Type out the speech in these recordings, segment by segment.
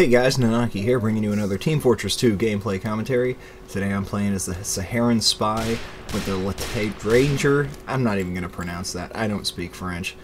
Hey guys, Nananki here, bringing you another Team Fortress 2 gameplay commentary. Today I'm playing as the Laggardly Spy with the Ranger. I'm not even going to pronounce that, I don't speak French.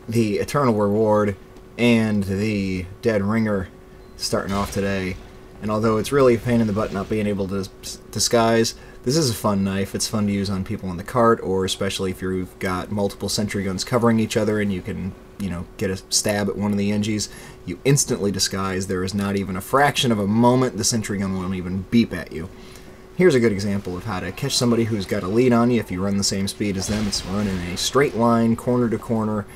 The Eternal Reward and the Dead Ringer starting off today. And although it's really a pain in the butt not being able to disguise, this is a fun knife. It's fun to use on people in the cart, or especially if you've got multiple sentry guns covering each other and you can, get a stab at one of the NGs. You instantly disguise. There is not even a fraction of a moment the sentry gun won't even beep at you. Here's a good example of how to catch somebody who's got a lead on you if you run the same speed as them. It's run in a straight line, corner to corner.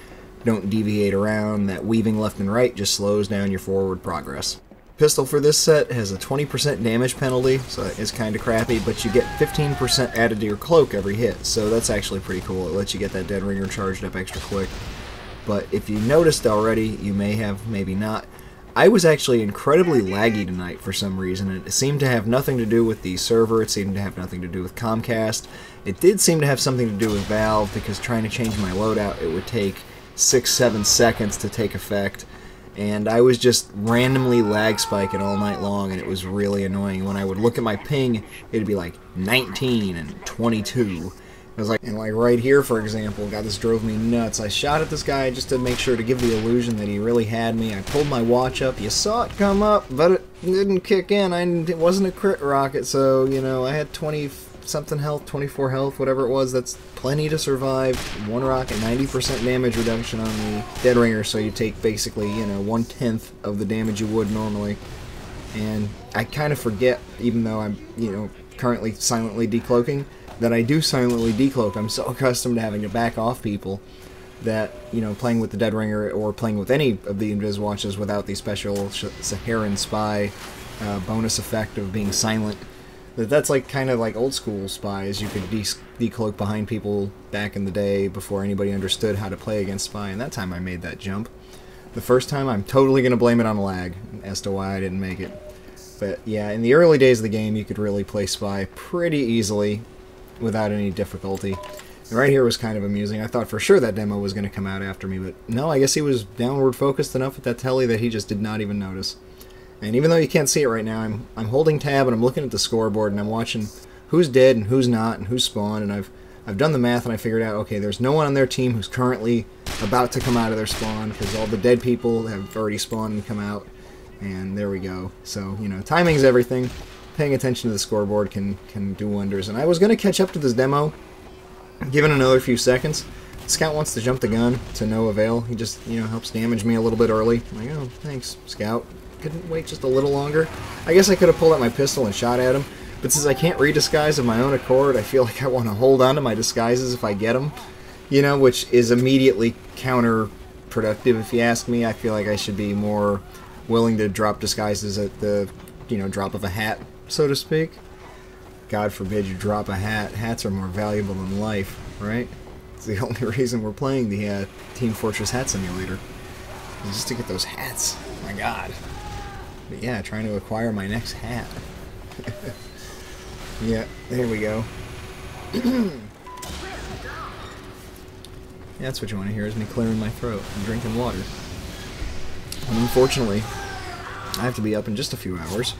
Don't deviate around. That weaving left and right just slows down your forward progress. Pistol for this set has a 20% damage penalty, so that is kind of crappy, but you get 15% added to your cloak every hit, so that's actually pretty cool. It lets you get that Dead Ringer charged up extra quick. But if you noticed already, you may have, maybe not, I was actually incredibly laggy tonight for some reason. It seemed to have nothing to do with the server, it seemed to have nothing to do with Comcast. It did seem to have something to do with Valve, because trying to change my loadout, it would take 6-7 seconds to take effect. And I was just randomly lag spiking all night long, and it was really annoying. When I would look at my ping, it'd be like 19 and 22. It was like, and like right here, for example, God, this drove me nuts. I shot at this guy just to make sure to give the illusion that he really had me. I pulled my watch up. You saw it come up, but it didn't kick in. It wasn't a crit rocket, so, I had 20-something health, 24 health, whatever it was. That's plenty to survive. One rocket, 90% damage reduction on the Dead Ringer, so you take basically, 1/10 of the damage you would normally. And I kind of forget, even though I'm, currently silently decloaking, that I do silently decloak. I'm so accustomed to having to back off people that, playing with the Dead Ringer or playing with any of the Invis watches without the special Laggardly Spy bonus effect of being silent, that's like kind of like old school spies. You could decloak behind people back in the day before anybody understood how to play against Spy, and that time I made that jump. The first time, I'm totally going to blame it on lag as to why I didn't make it. But yeah, in the early days of the game, you could really play Spy pretty easily without any difficulty. And right here was kind of amusing. I thought for sure that demo was going to come out after me, but no, I guess he was downward focused enough with that telly that he just did not even notice. And even though you can't see it right now, I'm holding tab and I'm looking at the scoreboard and I'm watching who's dead and who's not and who's spawned, and I've done the math and I figured out, okay, there's no one on their team who's currently about to come out of their spawn, because all the dead people have already spawned and come out, and there we go. So, timing's everything. Paying attention to the scoreboard can do wonders. And I was going to catch up to this demo, given another few seconds. Scout wants to jump the gun to no avail. He just, helps damage me a little bit early. I'm like, oh, thanks, Scout. Couldn't wait just a little longer. I guess I could have pulled out my pistol and shot at him, but since I can't redisguise of my own accord, I feel like I want to hold on to my disguises if I get them, which is immediately counterproductive if you ask me. I feel like I should be more willing to drop disguises at the, drop of a hat, so to speak. God forbid you drop a hat. Hats are more valuable than life, right? It's the only reason we're playing the Team Fortress Hat Simulator. Just to get those hats. My God. But yeah, trying to acquire my next hat. Yeah, there we go. Yeah, that's what you want to hear, is me clearing my throat and drinking water. And unfortunately, I have to be up in just a few hours.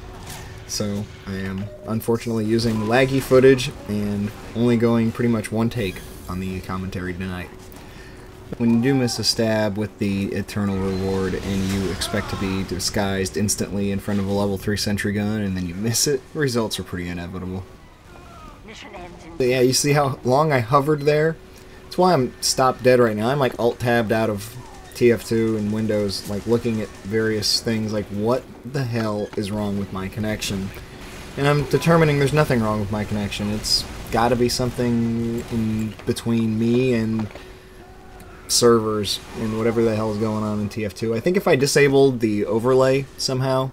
So I am unfortunately using laggy footage and only going pretty much one take on the commentary tonight. When you do miss a stab with the Eternal Reward and you expect to be disguised instantly in front of a level 3 sentry gun and then you miss it, the results are pretty inevitable. But yeah, you see how long I hovered there? That's why I'm stopped dead right now. I'm like alt-tabbed out of TF2 and Windows, like looking at various things like, what the hell is wrong with my connection? And I'm determining there's nothing wrong with my connection. It's gotta be something in between me and servers and whatever the hell is going on in TF2. I think if I disabled the overlay somehow,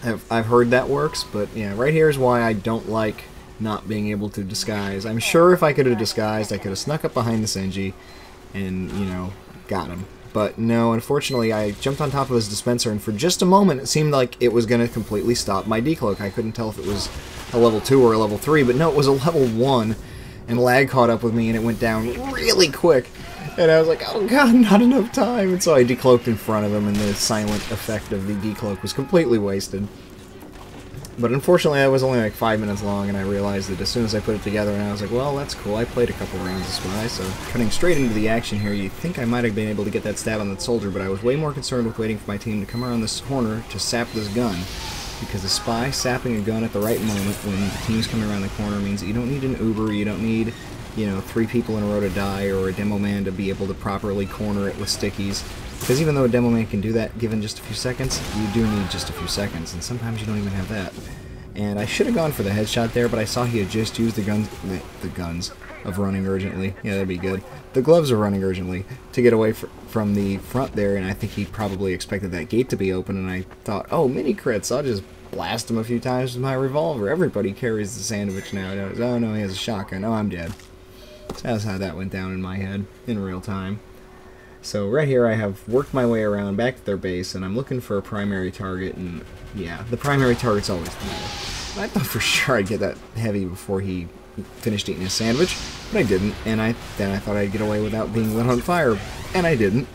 I've heard that works, but yeah, right here is why I don't like not being able to disguise. I'm sure if I could have disguised, I could have snuck up behind the Senji and, got him. But no, unfortunately, I jumped on top of his dispenser, and for just a moment, it seemed like it was going to completely stop my decloak. I couldn't tell if it was a level 2 or a level 3, but no, it was a level 1, and lag caught up with me, and it went down really quick. And I was like, oh god, not enough time. And so I decloaked in front of him, and the silent effect of the decloak was completely wasted. But unfortunately, that was only like 5 minutes long, and I realized that as soon as I put it together, and I was like, well, that's cool. I played a couple rounds of Spy, so cutting straight into the action here, you'd think I might have been able to get that stab on that soldier, but I was way more concerned with waiting for my team to come around this corner to sap this gun. Because a Spy sapping a gun at the right moment when the team's coming around the corner means that you don't need an Uber, you don't need, you know, 3 people in a row to die, or a demo man to be able to properly corner it with stickies. Because even though a demo man can do that given just a few seconds, you do need just a few seconds, and sometimes you don't even have that. And I should have gone for the headshot there, but I saw he had just used the guns of running urgently. Yeah, that'd be good. The gloves of running urgently to get away from the front there, and I think he probably expected that gate to be open, and I thought, oh, mini crits, I'll just blast him a few times with my revolver. Everybody carries the sandwich now. Oh no, he has a shotgun. Oh, I'm dead. So that's how that went down in my head in real time. So right here I have worked my way around back to their base, and I'm looking for a primary target, and yeah, the primary target's always the middle. I thought for sure I'd get that heavy before he finished eating his sandwich, but I didn't, and then I thought I'd get away without being lit on fire, and I didn't.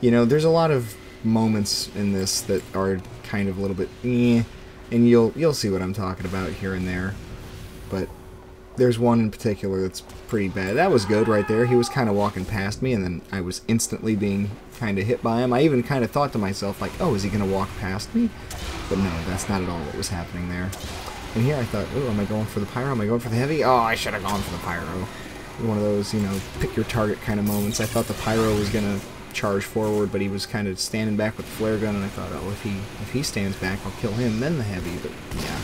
You know, there's a lot of moments in this that are kind of a little bit and you'll see what I'm talking about here and there, but there's one in particular that's pretty bad. That was good right there. He was kind of walking past me, and then I was instantly being kind of hit by him. I even kind of thought to myself, like, oh, is he going to walk past me? But no, that's not at all what was happening there. And here I thought, oh, am I going for the pyro? Am I going for the heavy? Oh, I should have gone for the pyro. One of those, you know, pick your target kind of moments. I thought the pyro was going to charge forward, but he was kind of standing back with the flare gun, and I thought, oh, if he stands back, I'll kill him, then the heavy. But yeah.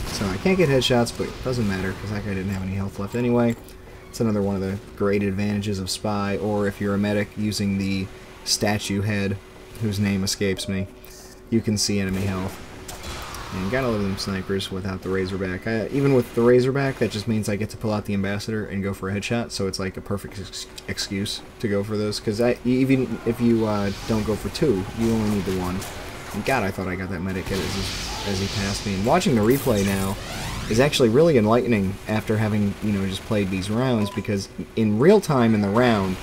So I can't get headshots, but it doesn't matter, because that guy didn't have any health left anyway. It's another one of the great advantages of Spy, or if you're a medic using the statue head, whose name escapes me, you can see enemy health. And gotta love them snipers without the Razorback. Even with the Razorback, that just means I get to pull out the Ambassador and go for a headshot, so it's like a perfect excuse to go for those, because even if you don't go for 2, you only need the 1. And God, I thought I got that medic hit as he passed me. And watching the replay now is actually really enlightening after having, you know, just played these rounds, because in real time in the round,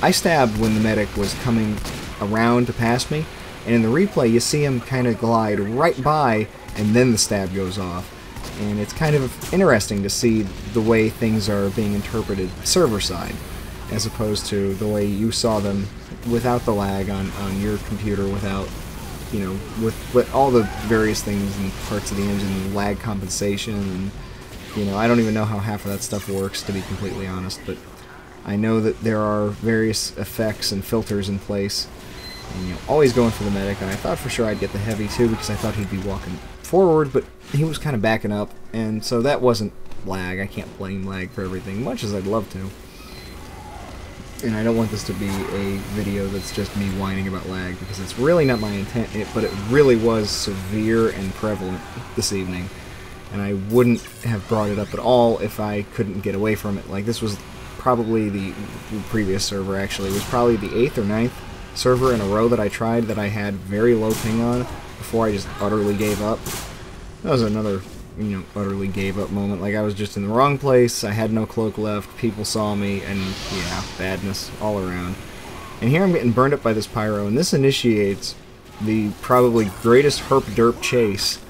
I stabbed when the medic was coming around to pass me, and in the replay you see him kind of glide right by, and then the stab goes off. And it's kind of interesting to see the way things are being interpreted server side, as opposed to the way you saw them without the lag on your computer, without, you know, with all the various things and parts of the engine, lag compensation, and, you know, I don't even know how half of that stuff works, to be completely honest, but I know that there are various effects and filters in place, and, you know, always going for the medic, and I thought for sure I'd get the heavy too, because I thought he'd be walking forward, but he was kind of backing up, and so that wasn't lag. I can't blame lag for everything, much as I'd love to. And I don't want this to be a video that's just me whining about lag, because it's really not my intent, but it really was severe and prevalent this evening. And I wouldn't have brought it up at all if I couldn't get away from it. Like, this was probably the previous server, actually. It was probably the 8th or 9th server in a row that I tried that I had very low ping on before I just utterly gave up. That was another, you know, utterly gave up moment. Like, I was just in the wrong place, I had no cloak left, people saw me, and yeah, badness all around. And here I'm getting burned up by this pyro, and this initiates the probably greatest herp-derp chase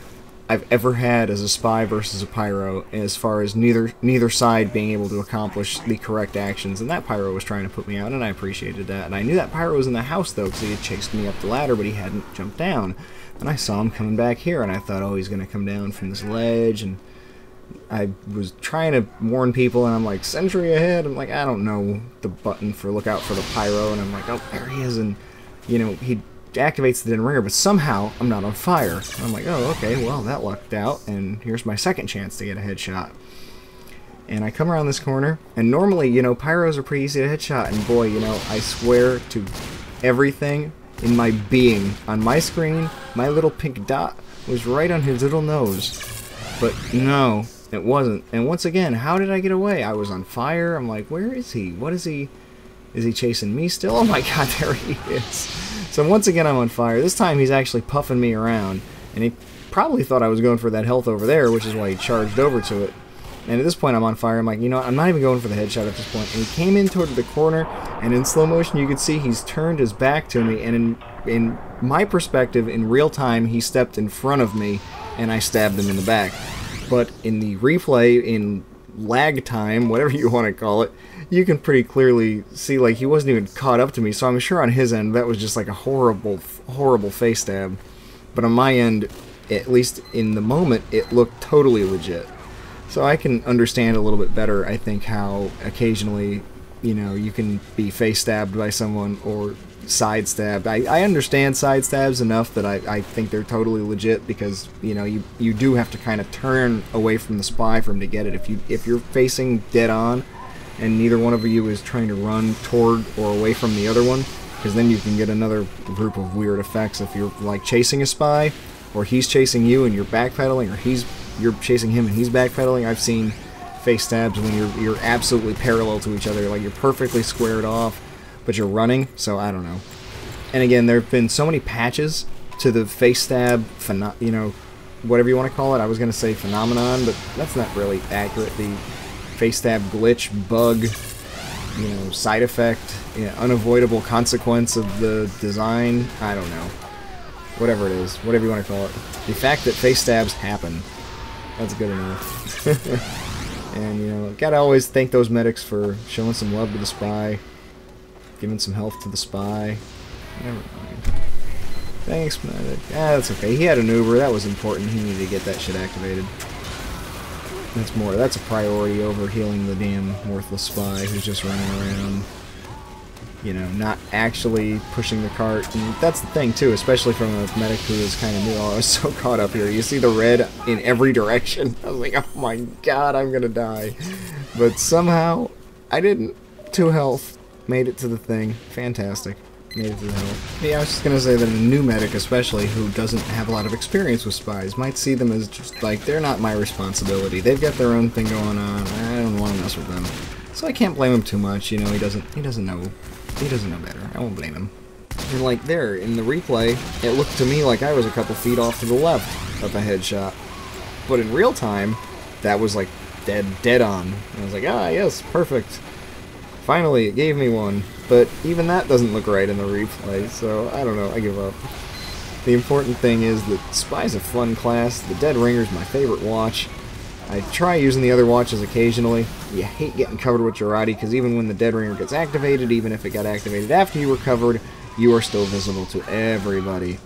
I've ever had as a Spy versus a pyro, as far as neither side being able to accomplish the correct actions. And that pyro was trying to put me out, and I appreciated that. And I knew that pyro was in the house, though, because he had chased me up the ladder, but he hadn't jumped down. And I saw him coming back here, and I thought, oh, he's going to come down from this ledge, and I was trying to warn people, and I'm like, sentry ahead. I'm like, I don't know the button for look out for the pyro, and I'm like, oh, there he is, and, you know, he activates the ringer, but somehow I'm not on fire. I'm like, oh, okay, well, that lucked out, and here's my second chance to get a headshot. And I come around this corner, and normally, you know, pyros are pretty easy to headshot, and boy, you know, I swear to everything in my being, on my screen, my little pink dot was right on his little nose. But no, it wasn't. And once again, how did I get away? I was on fire. I'm like, where is he? What is he? Is he chasing me still? Oh my god, there he is. So once again, I'm on fire. This time he's actually puffing me around, and he probably thought I was going for that health over there, which is why he charged over to it. And at this point, I'm on fire. I'm like, you know what? I'm not even going for the headshot at this point. And he came in toward the corner, and in slow motion, you could see he's turned his back to me. And in my perspective, in real time, he stepped in front of me, and I stabbed him in the back. But in the replay, in lag time, whatever you want to call it, you can pretty clearly see, like, he wasn't even caught up to me. So I'm sure on his end, that was just like a horrible, horrible face stab. But on my end, at least in the moment, it looked totally legit. So I can understand a little bit better, I think, how occasionally, you know, you can be face stabbed by someone or side stabbed. I understand side stabs enough that I think they're totally legit, because, you know, you do have to kind of turn away from the spy for him to get it. If you're facing dead on and neither one of you is trying to run toward or away from the other one, because then you can get another group of weird effects. If you're like chasing a spy, or he's chasing you and you're backpedaling, or you're chasing him and he's backpedaling. I've seen face stabs when you're absolutely parallel to each other, like you're perfectly squared off, but you're running. So I don't know. And again, there have been so many patches to the face stab, you know, whatever you want to call it. I was going to say phenomenon, but that's not really accurate. The face stab glitch, bug, you know, side effect, you know, unavoidable consequence of the design. I don't know. Whatever it is, whatever you want to call it. The fact that face stabs happen, that's good enough. And, you know, gotta always thank those medics for showing some love to the spy, giving some health to the spy. Never mind. Thanks, medic. Ah, that's okay. He had an Uber. That was important. He needed to get that shit activated. That's a priority over healing the damn worthless spy who's just running around, you know, not actually pushing the cart. And that's the thing, too, especially from a medic who is kind of new. Oh, I was so caught up here. You see the red in every direction. I was like, oh my god, I'm gonna die. But somehow, I didn't. 2 health. Made it to the thing. Fantastic. Made it to the health. Yeah, I was just gonna say that a new medic, especially, who doesn't have a lot of experience with spies, might see them as just like, they're not my responsibility. They've got their own thing going on. I don't want to mess with them. So I can't blame him too much. You know, he doesn't know. He doesn't know better. I won't blame him. And like there, in the replay, it looked to me like I was a couple feet off to the left of a headshot. But in real time, that was like dead on. And I was like, ah, yes, perfect. Finally, it gave me one. But even that doesn't look right in the replay, so I don't know, I give up. The important thing is that Spy's a fun class. The Dead Ringer's my favorite watch. I try using the other watches occasionally. You hate getting covered with Jarate, because even when the Dead Ringer gets activated, even if it got activated after you were covered, you are still visible to everybody.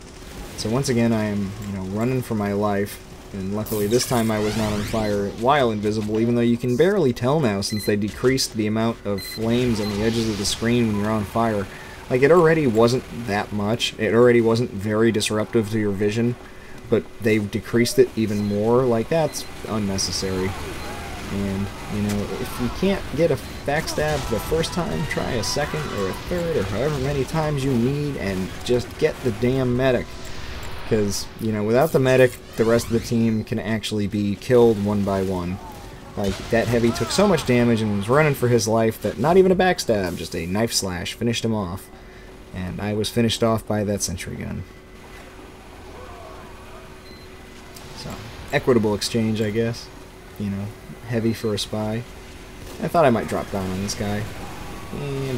So once again, I am, you know, running for my life, and luckily this time I was not on fire while invisible, even though you can barely tell now since they decreased the amount of flames on the edges of the screen when you're on fire. Like, it already wasn't that much. It already wasn't very disruptive to your vision. But they've decreased it even more. Like, that's unnecessary. And, you know, if you can't get a backstab the first time, try a second or a third or however many times you need, and just get the damn medic. Because, you know, without the medic, the rest of the team can actually be killed one by one. Like, that heavy took so much damage and was running for his life that not even a backstab, just a knife slash finished him off. And I was finished off by that sentry gun. So, equitable exchange, I guess. You know, heavy for a spy. I thought I might drop down on this guy.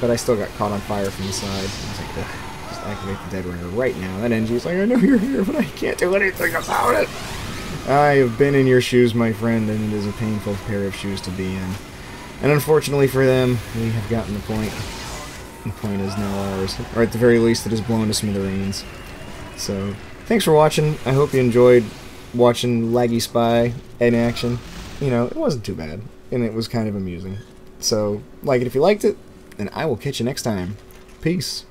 But I still got caught on fire from the side. I was like, ugh, just activate the Dead Ringer right now. That NG's like, I know you're here, but I can't do anything about it. I have been in your shoes, my friend, and it is a painful pair of shoes to be in. And unfortunately for them, we have gotten the point. The point is now ours. Or at the very least, it is blown to smithereens. So, thanks for watching. I hope you enjoyed watching Laggardly Spy in action. You know, it wasn't too bad. And it was kind of amusing. So, like it if you liked it, and I will catch you next time. Peace.